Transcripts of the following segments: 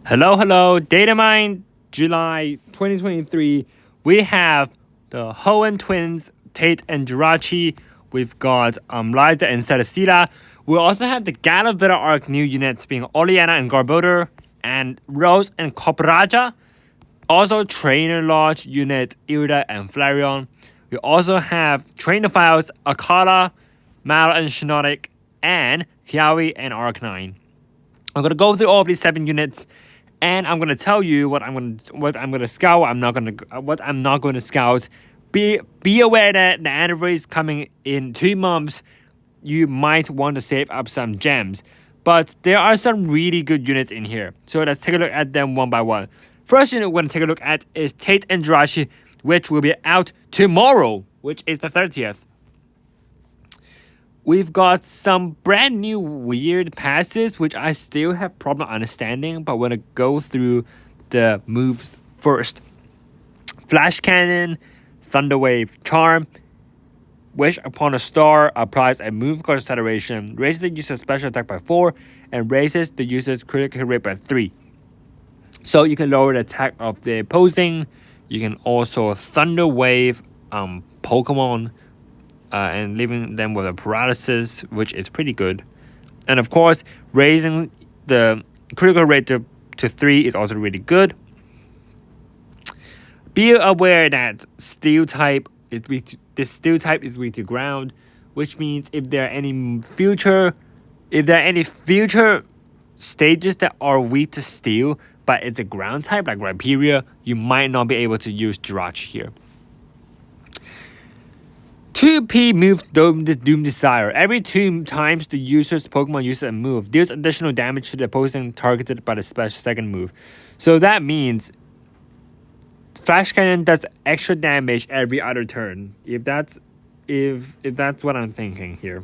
Hello, Datamine, July 2023. We have the Hoenn twins, Tate and Drashi. We've got Liza and Celestina. We also have the Galavita arc new units being Oliana and Garbodor, and Rose and Copraja. Also Trainer Lodge unit Irida and Flareon. We also have Trainer Files, Akala, Mal and Shiinotic, and Kiawe and Arcanine. I'm gonna go through all of these 7 units, and I'm gonna tell you what I'm gonna scout. What I'm not gonna scout. Be aware that the anniversary is coming in 2 months. You might want to save up some gems, but there are some really good units in here. So let's take a look at them one by one. First unit we're gonna take a look at is Tate and Drashi, which will be out tomorrow, which is the 30th. We've got some brand new weird passes, which I still have problem understanding, but we're gonna go through the moves first. Flash Cannon, Thunder Wave, Charm, Wish upon a star applies a move called acceleration, raises the user's special attack by 4, and raises the user's critical hit rate by 3. So you can lower the attack of the opposing. You can also Thunder Wave Pokemon, and leaving them with a paralysis, which is pretty good. And of course, raising the critical rate to 3 is also really good. Be aware that Steel type is weak to ground, which means if there are any future stages that are weak to Steel, but it's a ground type like Rhyperior, you might not be able to use Drachi here. 2P move Doom Desire. Every 2 times the user's Pokemon uses a move, deals additional damage to the opposing targeted by the special second move. So that means Flash Cannon does extra damage every other turn. If that's what I'm thinking here.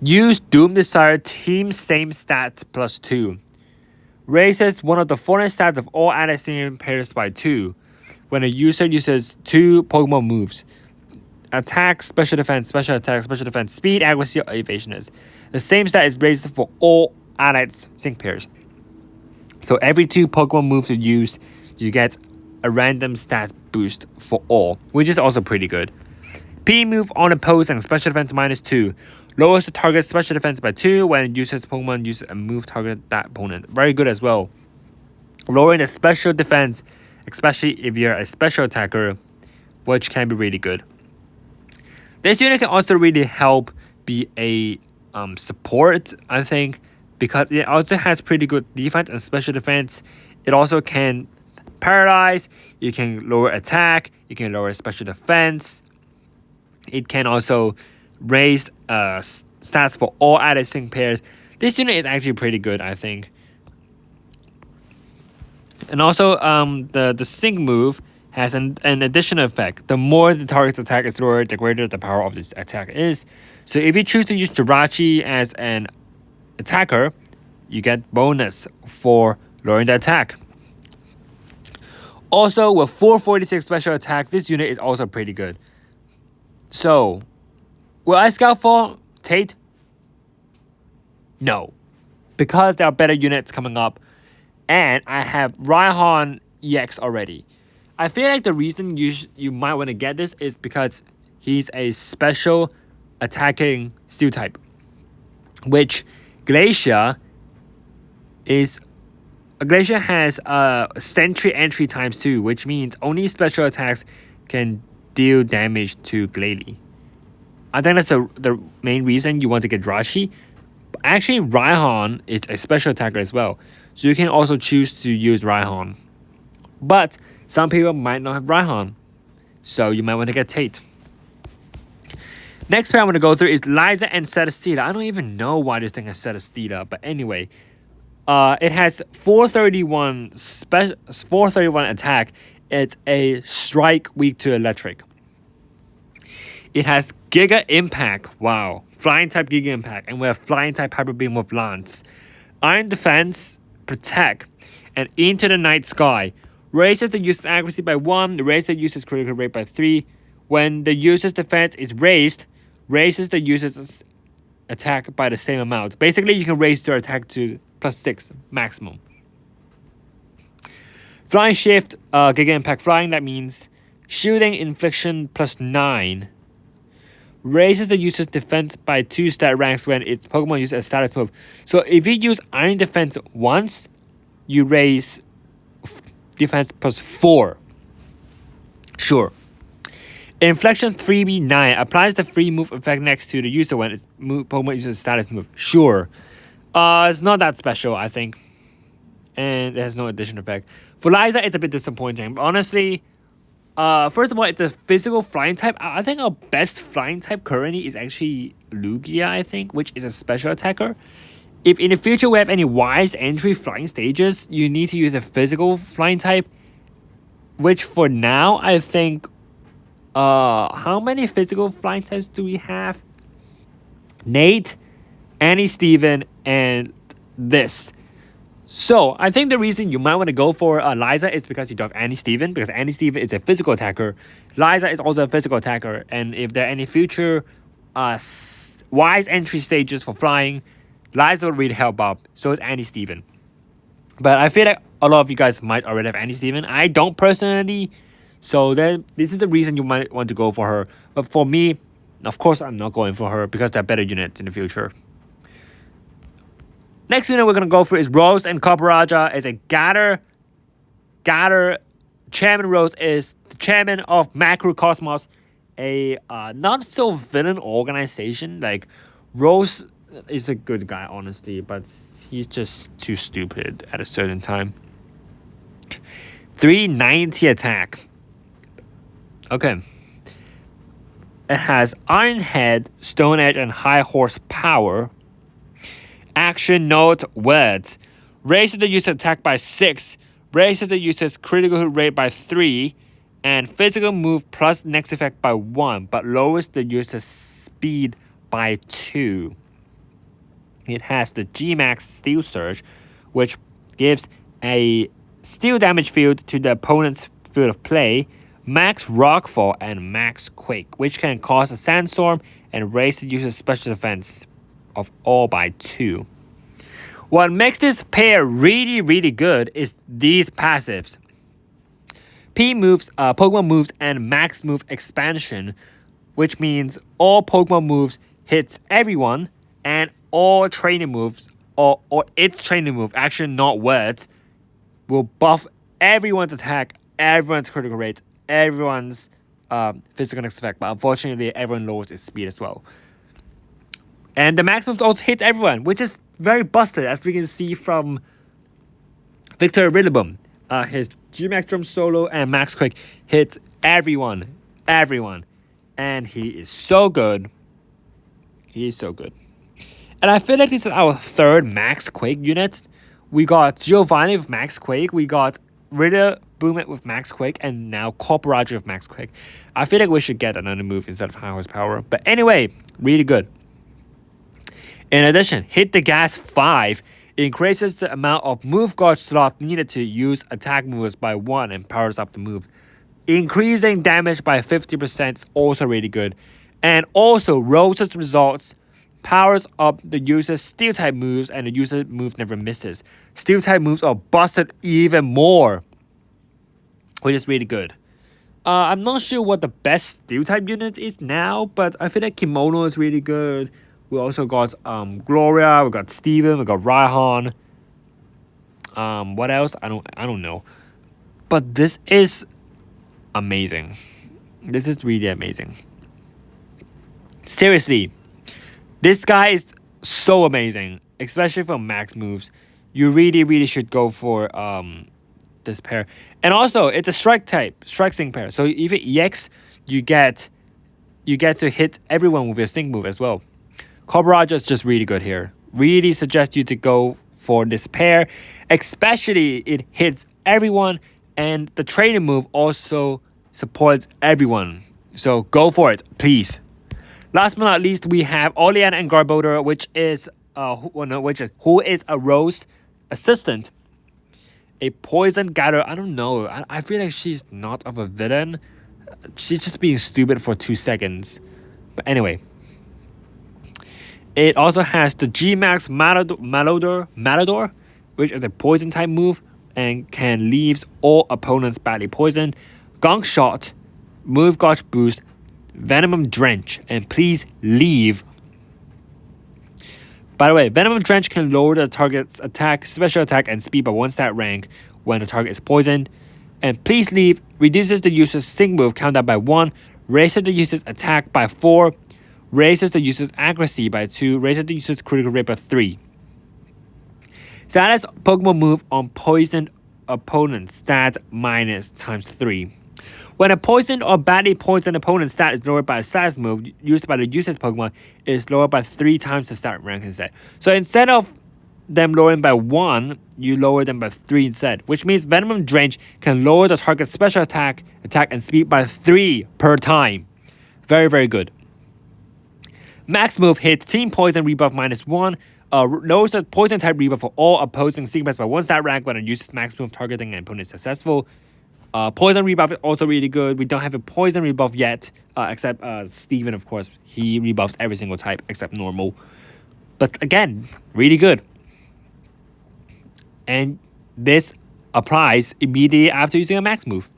Use Doom Desire Team same stats plus 2. Raises one of the foreign stats of all added single pairs by 2. When a user uses 2 Pokemon moves. Attack, special defense, special attack, special defense, speed, accuracy, or evasiveness. The same stat is raised for all allied sync pairs. So every 2 Pokemon moves you use, you get a random stat boost for all, which is also pretty good. P move on opposing, special defense minus 2. Lowers the target's special defense by 2 when it uses Pokemon uses a move target that opponent. Very good as well. Lowering the special defense, especially if you're a special attacker, which can be really good. This unit can also really help be a support, I think, because it also has pretty good defense and special defense. It also can paralyze, you can lower attack, you can lower special defense. It can also raise stats for all added sync pairs. This unit is actually pretty good, I think. And also, the sync move has an additional effect. The more the target's attack is lowered, the greater the power of this attack is. So if you choose to use Jirachi as an attacker, you get bonus for lowering the attack. Also, with 446 special attack, this unit is also pretty good. So, will I scout for Tate? No. Because there are better units coming up. And I have Raihan EX already. I feel like the reason you might want to get this is because he's a special attacking Steel type. Which Glacier has Sentry entry times 2, which means only special attacks can deal damage to Glalie. I think that's the main reason you want to get Drashi. Actually, Raihan is a special attacker as well. So you can also choose to use Raihan. But some people might not have Raihan. So you might want to get Tate. Next pair I'm going to go through is Liza and Celestina. I don't even know why this thing has Celestina. But anyway, it has 431 attack. It's a strike weak to electric. It has Giga Impact. Wow. Flying type Giga Impact. And we have Flying type Hyper Beam with Lance. Iron Defense, Protect, and Into the Night Sky. Raises the user's accuracy by 1, raises the user's critical rate by 3. When the user's defense is raised, raises the user's attack by the same amount. Basically, you can raise your attack to plus 6 maximum. Flying shift, Giga Impact Flying, that means shielding infliction plus 9. Raises the user's defense by 2 stat ranks when its Pokemon uses a status move. So if you use Iron Defense once, you raise defense plus 4. Sure. Inflection 3B9 applies the free move effect next to the user when its Pokemon uses a status move. Sure. It's not that special, I think. And it has no additional effect. For Liza, it's a bit disappointing. But honestly, first of all, it's a physical flying type. I think our best flying type currently is actually Lugia, I think, which is a special attacker. If in the future we have any wise entry flying stages, you need to use a physical flying type. Which for now, I think... how many physical flying types do we have? Nate, Annie Steven, and this. So, I think the reason you might want to go for Liza is because you don't have Annie Steven, because Annie Steven is a physical attacker. Liza is also a physical attacker, and if there are any future wise entry stages for flying, Liza will really help out. So is Annie Steven. But I feel like a lot of you guys might already have Annie Steven. I don't personally. So then, this is the reason you might want to go for her. But for me, of course, I'm not going for her because there are better units in the future. Next unit we're going to go for is Rose and Copper is a Gator. Chairman Rose is the chairman of Macrocosmos, a not-so-villain organization. Like, Rose is a good guy, honestly, but he's just too stupid at a certain time. 390 attack. Okay. It has Iron Head, Stone Edge, and High Horsepower. Action note words. Raises the user's attack by 6. Raises the user's critical hit rate by 3. And physical move plus next effect by 1. But lowers the user's speed by 2. It has the G-Max Steel Surge, which gives a steel damage field to the opponent's field of play. Max Rockfall and Max Quake, which can cause a sandstorm and raise the user's special defense of all by 2. What makes this pair really, really good is these passives. P moves, Pokemon moves, and Max Move Expansion, which means all Pokemon moves hits everyone, and all training moves, or its training move, actually not words, will buff everyone's attack, everyone's critical rate, everyone's physical next effect, but unfortunately everyone lowers its speed as well. And the max moves also hit everyone, which is very busted, as we can see from Victor Rillaboom. His G-Max Drum Solo and Max Quick hits everyone. And he is so good. He is so good. And I feel like this is our third Max Quake unit. We got Giovanni with Max Quake. We got Rillaboom with Max Quake. And now Corporaja with Max Quake. I feel like we should get another move instead of High Horsepower. But anyway, really good. In addition, Hit the Gas 5 increases the amount of move guard slot needed to use attack moves by 1 and powers up the move. Increasing damage by 50% is also really good. And also, Rose's results powers up the user's steel type moves and the user move never misses. Steel type moves are busted even more, which is really good. I'm not sure what the best steel type unit is now, but I feel like Kimono is really good. We also got Gloria, we got Steven, we got Raihan. What else? I don't know. But this is amazing. This is really amazing. Seriously, this guy is so amazing, especially for max moves. You really should go for this pair. And also, it's a strike sting pair. So if it EX, you get to hit everyone with your sting move as well. Corporaja is just really good here. Really suggest you to go for this pair. Especially it hits everyone, and the training move also supports everyone. So go for it, please. Last but not least, we have Olian and Garbodor, which is who is a Rose assistant. A poison gather. I don't know. I feel like she's not of a villain. She's just being stupid for 2 seconds. But anyway. It also has the G-Max Matador, which is a poison type move and can leave all opponents badly poisoned. Gong Shot, Move Gauge Boost, Venom Drench, and Please Leave. By the way, Venom Drench can lower the target's attack, special attack, and speed by 1 stat rank when the target is poisoned. And Please Leave reduces the user's sync move counter by 1, raises the user's attack by 4, raises the user's accuracy by 2, raises the user's critical rate by 3. Status Pokemon move on poisoned opponent stat minus times 3. When a poisoned or badly poisoned opponent's stat is lowered by a status move used by the user's Pokemon, it is lowered by 3 times the stat rank instead. So instead of them lowering by 1, you lower them by 3 instead, which means Venom Drench can lower the target's special attack, and speed by 3 per time. Very, very good. Max move hits Team Poison rebuff minus 1. Lowers the poison type rebuff for all opposing segments by 1 stat rank when it uses max move targeting an opponent is successful. Poison rebuff is also really good. We don't have a poison rebuff yet, except Steven, of course. He rebuffs every single type except normal. But again, really good. And this applies immediately after using a max move.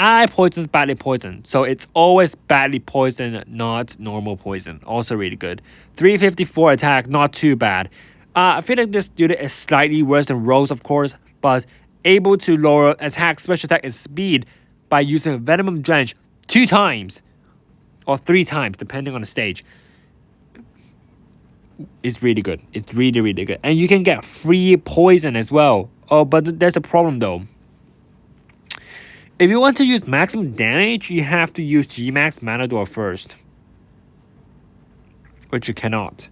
Ally poison is badly poisoned, so it's always badly poisoned, not normal poison. Also really good. 354 attack, not too bad. I feel like this unit is slightly worse than Rose, of course, but able to lower attack, special attack, and speed by using Venom Drench 2 times or 3 times, depending on the stage. It's really good. It's really, really good. And you can get free poison as well. Oh, but there's a problem though. If you want to use maximum damage, you have to use G-Max Matador first, which you cannot.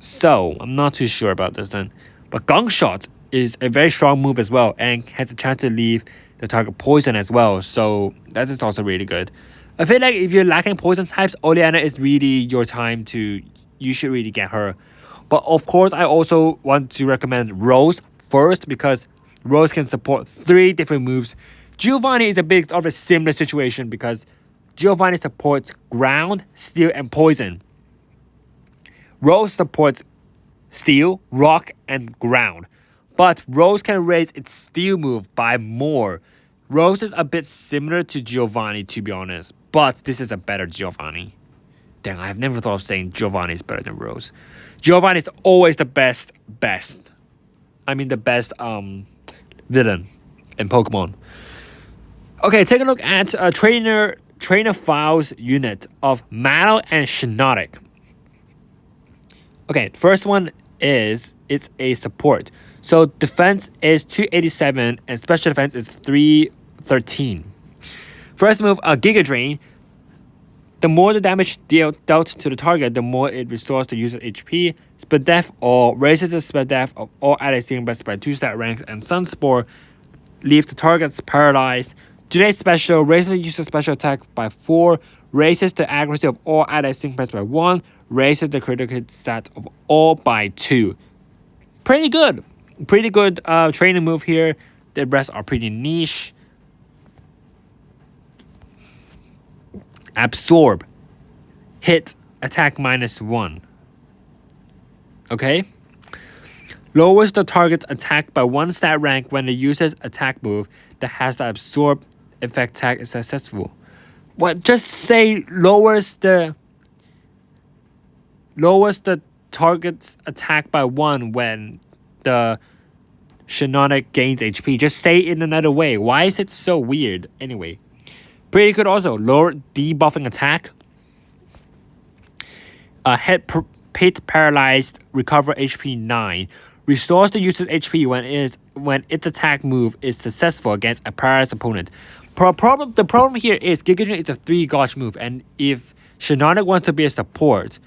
So, I'm not too sure about this then. But Gong Shot is a very strong move as well and has a chance to leave the target poison as well. So, that is also really good. I feel like if you're lacking poison types, Oliana is really your time to... You should really get her. But of course, I also want to recommend Rose first because Rose can support 3 different moves. Giovanni is a bit of a similar situation because Giovanni supports ground, steel, and poison. Rose supports steel, rock, and ground. But Rose can raise its steel move by more. Rose is a bit similar to Giovanni, to be honest. But this is a better Giovanni. Dang, I've never thought of saying Giovanni is better than Rose. Giovanni is always the best. I mean the best villain in Pokemon. Okay, take a look at a trainer files unit of Mallow and Shiinotic. Okay, first one is it's a support. So defense is 287 and special defense is 313. First move, Giga Drain. The more the damage dealt to the target, the more it restores the user's HP. Spell Death or raises the spell death of all allies dealing by 2 stat ranks, and Sunspore leaves the targets paralyzed. Today's special raises the user's special attack by 4, raises the accuracy of all allies dealing by 1, raises the critical hit stat of all by 2. Pretty good training move here. The rest are pretty niche. Absorb. Hit. Attack minus 1. Okay? Lowers the target's attack by 1 stat rank when the user's attack move that has the absorb effect tag is successful. What? Just say lowers the target's attack by 1 when the Shiinotic gains HP. Just say it in another way. Why is it so weird? Anyway. Pretty good also. Lower debuffing attack. Hit paralyzed. Recover HP 9. Restores the user's HP when its attack move is successful against a paralyzed opponent. The problem here is Giga Drain is a 3 gauge move, and if Shiinotic wants to be a support,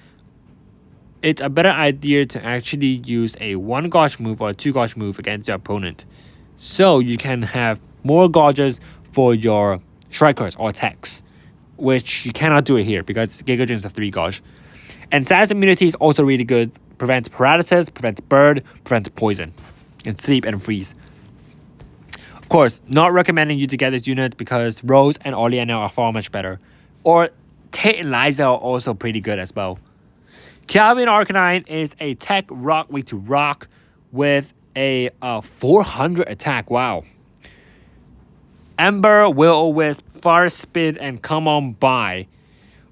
it's a better idea to actually use a 1 gauge move or a 2 gauge move against your opponent. So you can have more gauges for your strikers or attacks, which you cannot do it here because Giga Drain is a 3 gauge. And status immunity is also really good. Prevents paralysis, prevents burn, prevents poison, and sleep and freeze. Of course, not recommending you to get this unit because Rose and Olian are far much better. Or Tate and Liza are also pretty good as well. Calvin Arcanine is a tech rock way to rock with a 400 attack. Wow. Ember, Will-O-Wisp, Fire Spit, and Come On By.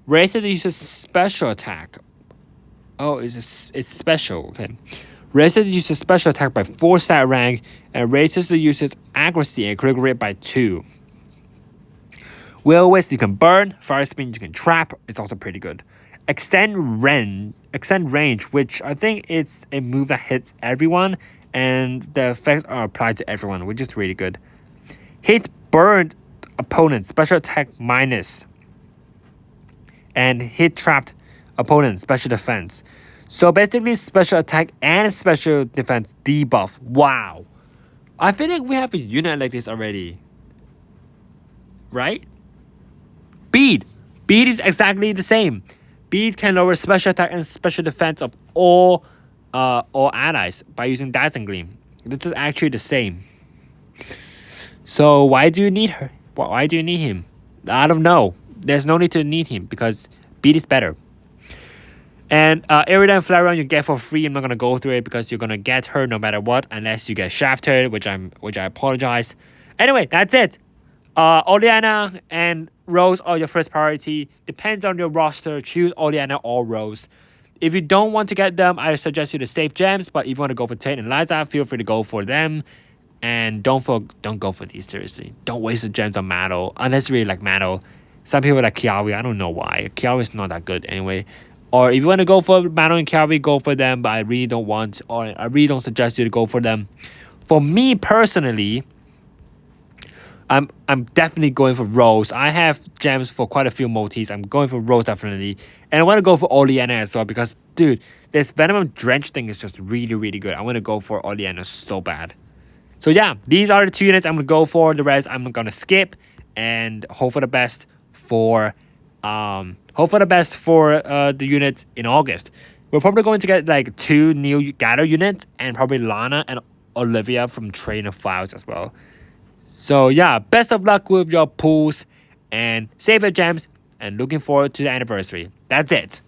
Razor uses special attack. Oh, it's special. Okay. Razor uses special attack by 4 stat rank, and Razor uses accuracy and critical rate by 2. Will-O-Wisp you can burn, Fire Spin you can trap. It's also pretty good. Extend range, which I think it's a move that hits everyone, and the effects are applied to everyone, which is really good. Hit burned opponent, special attack minus, and hit trapped opponent, special defense. So basically, special attack and special defense debuff. Wow, I feel like we have a unit like this already, right? Bead is exactly the same. Bead can lower special attack and special defense of all allies by using Dazzling Gleam. This is actually the same. So why do you need her? Why do you need him? I don't know. There's no need to need him because Beat is better. And Iridium Flareon you get for free. I'm not gonna go through it because you're gonna get her no matter what, unless you get shafted, which I apologize. Anyway, that's it. Oliana and Rose are your first priority. Depends on your roster. Choose Oliana or Rose. If you don't want to get them, I suggest you to save gems. But if you want to go for Tate and Liza, feel free to go for them. And don't go for these, seriously. Don't waste the gems on Matto, unless you really like Matto. Some people like Kiawe, I don't know why. Kiawe is not that good anyway. Or if you want to go for Matto and Kiawe, go for them. But I really don't want, or I really don't suggest you to go for them. For me personally, I'm definitely going for Rose. I have gems for quite a few multis. I'm going for Rose definitely. And I want to go for Oliana as well because, dude, this Venom Drench thing is just really, really good. I want to go for Oliana so bad. So yeah, these are the 2 units I'm going to go for. The rest I'm going to skip and hope for the best for the units in August. We're probably going to get like 2 new Gator units and probably Lana and Olivia from Trainer Files as well. So yeah, best of luck with your pools and save your gems and looking forward to the anniversary. That's it.